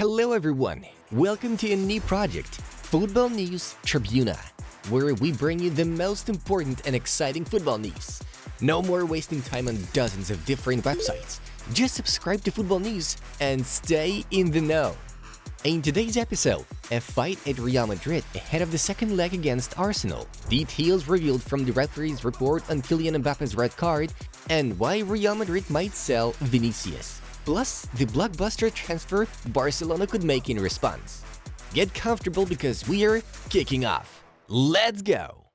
Hello everyone, welcome to a new project, Football News Tribuna, where we bring you the most important and exciting football news. No more wasting time on dozens of different websites. Just subscribe to Football News and stay in the know. In today's episode, a fight at Real Madrid ahead of the second leg against Arsenal, details revealed from the referee's report on Kylian Mbappe's red card, and why Real Madrid might sell Vinícius. Plus, the blockbuster transfer Barcelona could make in response. Get comfortable because we're kicking off. Let's go!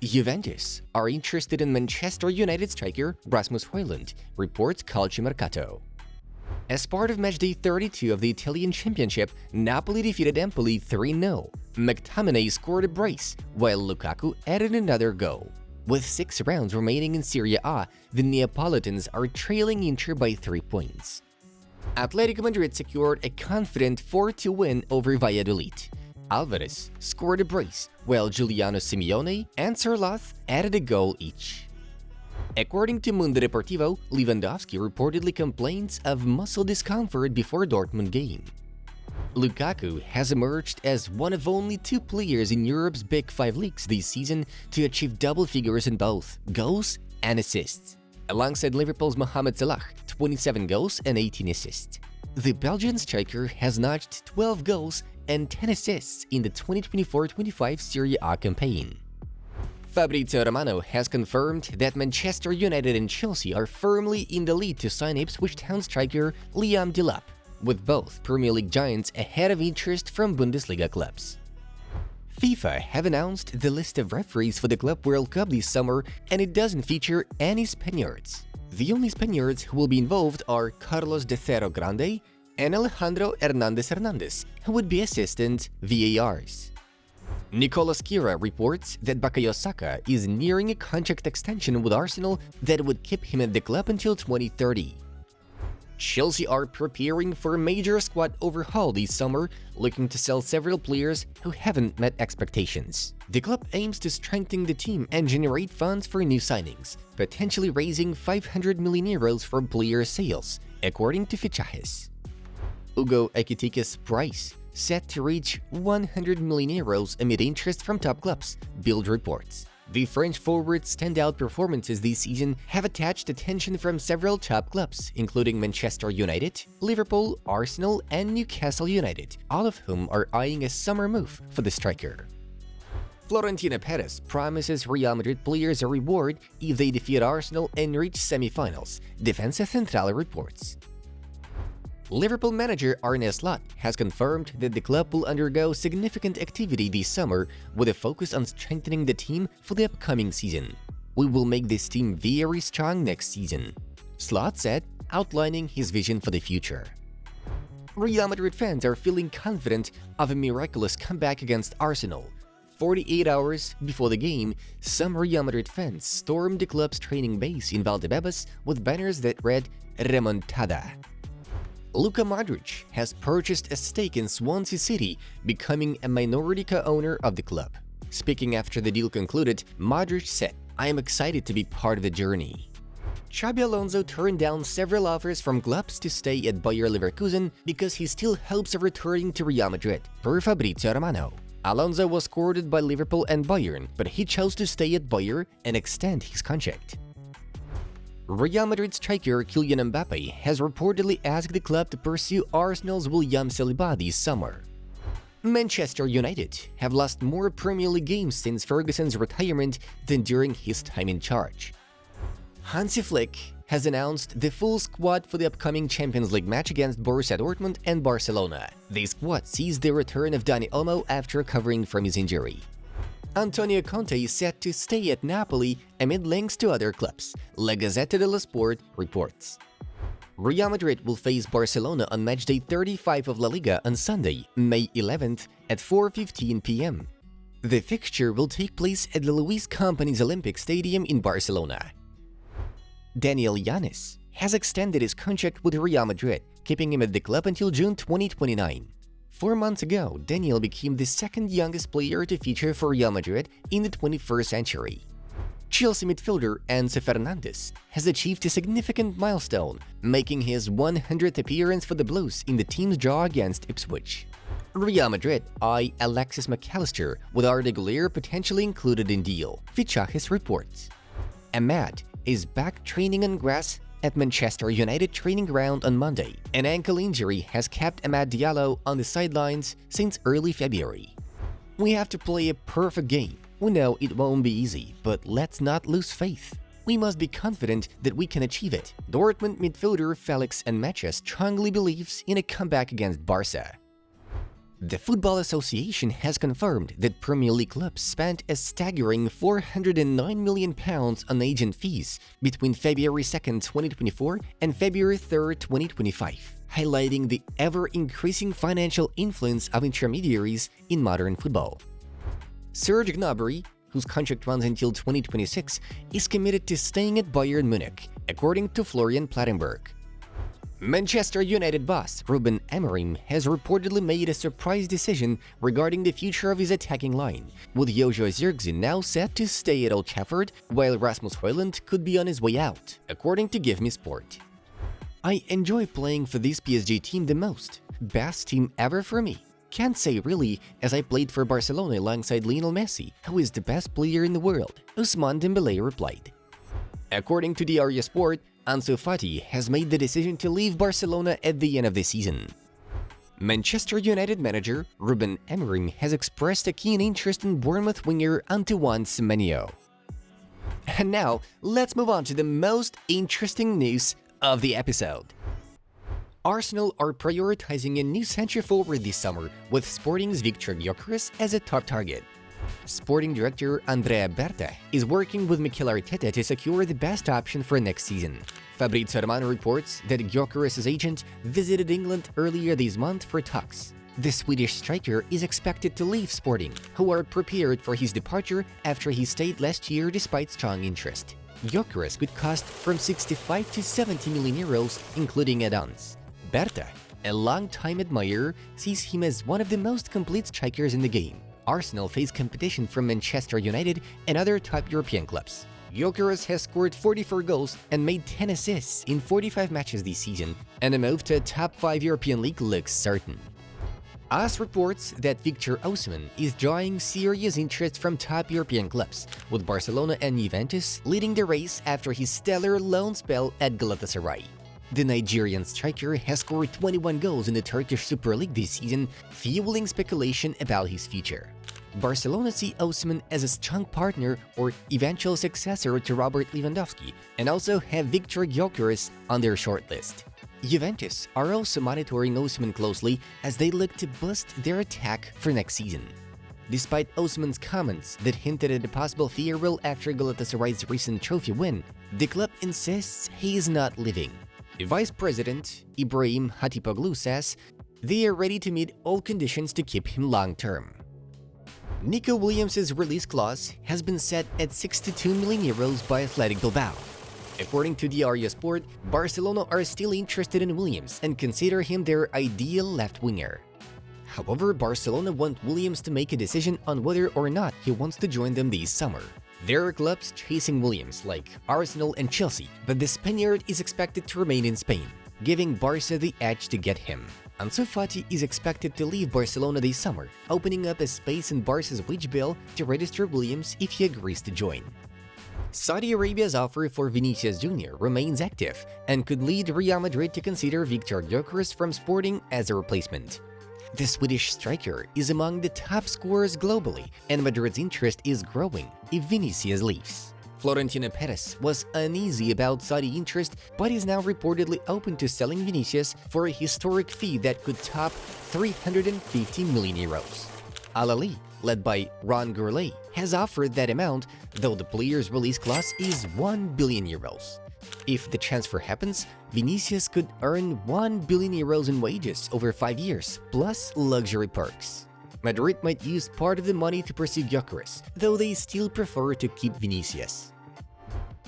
Juventus are interested in Manchester United striker Rasmus Højlund, reports Calciomercato. As part of matchday 32 of the Italian Championship, Napoli defeated Empoli 3-0. McTominay scored a brace, while Lukaku added another goal. With 6 rounds remaining in Serie A, the Neapolitans are trailing Inter by 3 points. Atletico Madrid secured a confident 4-2 win over Valladolid. Alvarez scored a brace, while Giuliano Simeone and Sarlath added a goal each. According to Mundo Deportivo, Lewandowski reportedly complains of muscle discomfort before Dortmund game. Lukaku has emerged as one of only 2 players in Europe's Big 5 leagues this season to achieve double figures in both goals and assists, alongside Liverpool's Mohamed Salah, 27 goals and 18 assists. The Belgian striker has notched 12 goals and 10 assists in the 2024-25 Serie A campaign. Fabrizio Romano has confirmed that Manchester United and Chelsea are firmly in the lead to sign Ipswich Town striker Liam Delap, with both Premier League giants ahead of interest from Bundesliga clubs. FIFA have announced the list of referees for the Club World Cup this summer, and it doesn't feature any Spaniards. The only Spaniards who will be involved are Carlos de Cerro Grande and Alejandro Hernandez, who would be assistant VARs. Nicolas Kira reports that Bukayo Saka is nearing a contract extension with Arsenal that would keep him at the club until 2030. Chelsea are preparing for a major squad overhaul this summer, looking to sell several players who haven't met expectations. The club aims to strengthen the team and generate funds for new signings, potentially raising €500 million from player sales, according to Fichajes. Hugo Ekitike's price set to reach €100 million amid interest from top clubs, Bild reports. The French forward's standout performances this season have attached attention from several top clubs, including Manchester United, Liverpool, Arsenal, and Newcastle United, all of whom are eyeing a summer move for the striker. Florentino Perez promises Real Madrid players a reward if they defeat Arsenal and reach semi-finals, Defensa Central reports. Liverpool manager Arne Slot has confirmed that the club will undergo significant activity this summer with a focus on strengthening the team for the upcoming season. "We will make this team very strong next season," Slot said, outlining his vision for the future. Real Madrid fans are feeling confident of a miraculous comeback against Arsenal. 48 hours before the game, some Real Madrid fans stormed the club's training base in Valdebebas with banners that read "Remontada." Luka Modric has purchased a stake in Swansea City, becoming a minority co-owner of the club. Speaking after the deal concluded, Modric said, "I am excited to be part of the journey." Xabi Alonso turned down several offers from clubs to stay at Bayer Leverkusen because he still hopes of returning to Real Madrid, per Fabrizio Romano. Alonso was courted by Liverpool and Bayern, but he chose to stay at Bayer and extend his contract. Real Madrid striker Kylian Mbappé has reportedly asked the club to pursue Arsenal's William Saliba this summer. Manchester United have lost more Premier League games since Ferguson's retirement than during his time in charge. Hansi Flick has announced the full squad for the upcoming Champions League match against Borussia Dortmund and Barcelona. The squad sees the return of Dani Olmo after recovering from his injury. Antonio Conte is set to stay at Napoli amid links to other clubs, La Gazzetta dello Sport reports. Real Madrid will face Barcelona on matchday 35 of La Liga on Sunday, May 11th at 4:15 p.m. The fixture will take place at the Luis Companys Olympic Stadium in Barcelona. Daniel Yanis has extended his contract with Real Madrid, keeping him at the club until June 2029. 4 months ago, Daniel became the second youngest player to feature for Real Madrid in the 21st century. Chelsea midfielder Enzo Fernandez has achieved a significant milestone, making his 100th appearance for the Blues in the team's draw against Ipswich. Real Madrid eye Alexis McAllister, with Arda Güler potentially included in deal, Fichajes reports. Ahmad is back training on grass at Manchester United training ground on Monday. An ankle injury has kept Amad Diallo on the sidelines since early February. We have to play a perfect game. We know it won't be easy, but let's not lose faith. We must be confident that we can achieve it. Dortmund midfielder Felix Enmecha strongly believes in a comeback against Barca. The Football Association has confirmed that Premier League clubs spent a staggering £409 million on agent fees between February 2, 2024 and February 3, 2025, highlighting the ever-increasing financial influence of intermediaries in modern football. Serge Gnabry, whose contract runs until 2026, is committed to staying at Bayern Munich, according to Florian Plettenberg. Manchester United boss Ruben Amorim has reportedly made a surprise decision regarding the future of his attacking line, with Jojo Zirkzee now set to stay at Old Trafford, while Rasmus Højlund could be on his way out, according to Give Me Sport. I enjoy playing for this PSG team the most. Best team ever for me. Can't say really, as I played for Barcelona alongside Lionel Messi, who is the best player in the world, Ousmane Dembélé replied. According to Diaria Sport, Ansu Fati has made the decision to leave Barcelona at the end of the season. Manchester United manager Ruben Amorim has expressed a keen interest in Bournemouth winger Antoine Semenyo. And now, let's move on to the most interesting news of the episode. Arsenal are prioritizing a new centre-forward this summer, with Sporting's Victor Gyökeres as a top target. Sporting director Andrea Berta is working with Mikel Arteta to secure the best option for next season. Fabrizio Romano reports that Gyökeres' agent visited England earlier this month for talks. The Swedish striker is expected to leave Sporting, who are prepared for his departure after he stayed last year despite strong interest. Gyökeres could cost from 65 to 70 million euros, including add-ons. Berta, a long-time admirer, sees him as one of the most complete strikers in the game. Arsenal face competition from Manchester United and other top European clubs. Gyökeres has scored 44 goals and made 10 assists in 45 matches this season, and a move to a top 5 European league looks certain. AS reports that Victor Osimhen is drawing serious interest from top European clubs, with Barcelona and Juventus leading the race after his stellar loan spell at Galatasaray. The Nigerian striker has scored 21 goals in the Turkish Super League this season, fueling speculation about his future. Barcelona see Osimhen as a strong partner or eventual successor to Robert Lewandowski, and also have Victor Gyökeres on their shortlist. Juventus are also monitoring Osimhen closely as they look to boost their attack for next season. Despite Osimhen's comments that hinted at a possible farewell after Galatasaray's recent trophy win, the club insists he is not leaving. The vice president, Ibrahim Hatipoglu, says they are ready to meet all conditions to keep him long-term. Nico Williams' release clause has been set at 62 million euros by Athletic Bilbao. According to Diaria Sport, Barcelona are still interested in Williams and consider him their ideal left winger. However, Barcelona want Williams to make a decision on whether or not he wants to join them this summer. There are clubs chasing Williams like Arsenal and Chelsea, but the Spaniard is expected to remain in Spain, giving Barca the edge to get him. Ansu Fati is expected to leave Barcelona this summer, opening up a space in Barca's wage bill to register Williams if he agrees to join. Saudi Arabia's offer for Vinícius Jr. remains active and could lead Real Madrid to consider Victor Gyökeres from Sporting as a replacement. The Swedish striker is among the top scorers globally, and Madrid's interest is growing if Vinícius leaves. Florentino Perez was uneasy about Saudi interest, but is now reportedly open to selling Vinícius for a historic fee that could top 350 million euros. Al Ahly, led by Ron Gourlay, has offered that amount, though the player's release clause is 1 billion euros. If the transfer happens, Vinícius could earn 1 billion euros in wages over 5 years, plus luxury perks. Madrid might use part of the money to pursue Gyökeres, though they still prefer to keep Vinícius.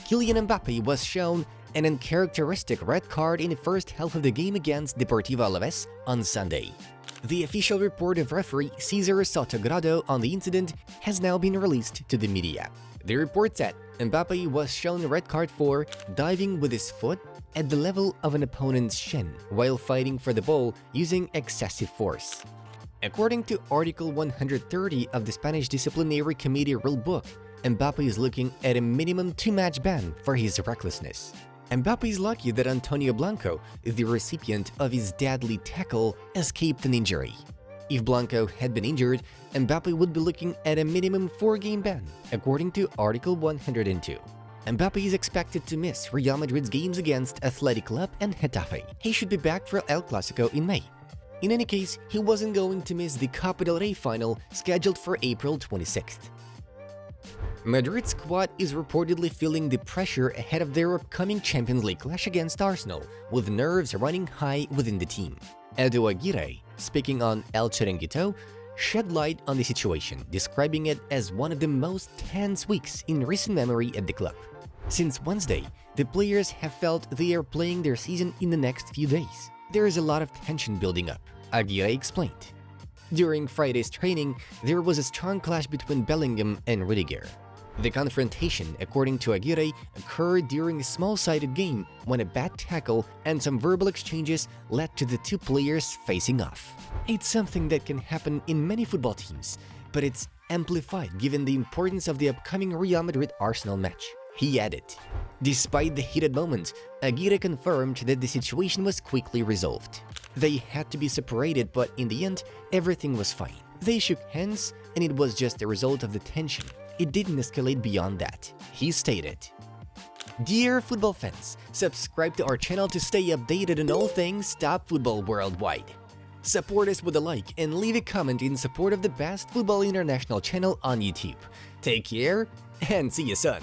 Kylian Mbappé was shown an uncharacteristic red card in the first half of the game against Deportivo Alavés on Sunday. The official report of referee Cesar Sotogrado on the incident has now been released to the media. The report said Mbappé was shown a red card for diving with his foot at the level of an opponent's shin while fighting for the ball using excessive force. According to Article 130 of the Spanish Disciplinary Committee rulebook, Mbappé is looking at a minimum 2-match ban for his recklessness. Mbappé is lucky that Antonio Blanco, the recipient of his deadly tackle, escaped an injury. If Blanco had been injured, Mbappé would be looking at a minimum 4-game ban, according to Article 102. Mbappé is expected to miss Real Madrid's games against Athletic Club and Getafe. He should be back for El Clásico in May. In any case, he wasn't going to miss the Copa del Rey final scheduled for April 26th. Madrid's squad is reportedly feeling the pressure ahead of their upcoming Champions League clash against Arsenal, with nerves running high within the team. Edu Aguirre, speaking on El Chiringuito, shed light on the situation, describing it as one of the most tense weeks in recent memory at the club. Since Wednesday, the players have felt they are playing their season in the next few days. There is a lot of tension building up, Aguirre explained. During Friday's training, there was a strong clash between Bellingham and Rudiger. The confrontation, according to Aguirre, occurred during a small-sided game when a bad tackle and some verbal exchanges led to the two players facing off. It's something that can happen in many football teams, but it's amplified given the importance of the upcoming Real Madrid-Arsenal match, he added. Despite the heated moment, Aguirre confirmed that the situation was quickly resolved. They had to be separated, but in the end, everything was fine. They shook hands, and it was just a result of the tension. It didn't escalate beyond that, he stated. Dear football fans, subscribe to our channel to stay updated on all things top football worldwide. Support us with a like and leave a comment in support of the best football international channel on YouTube. Take care and see you soon!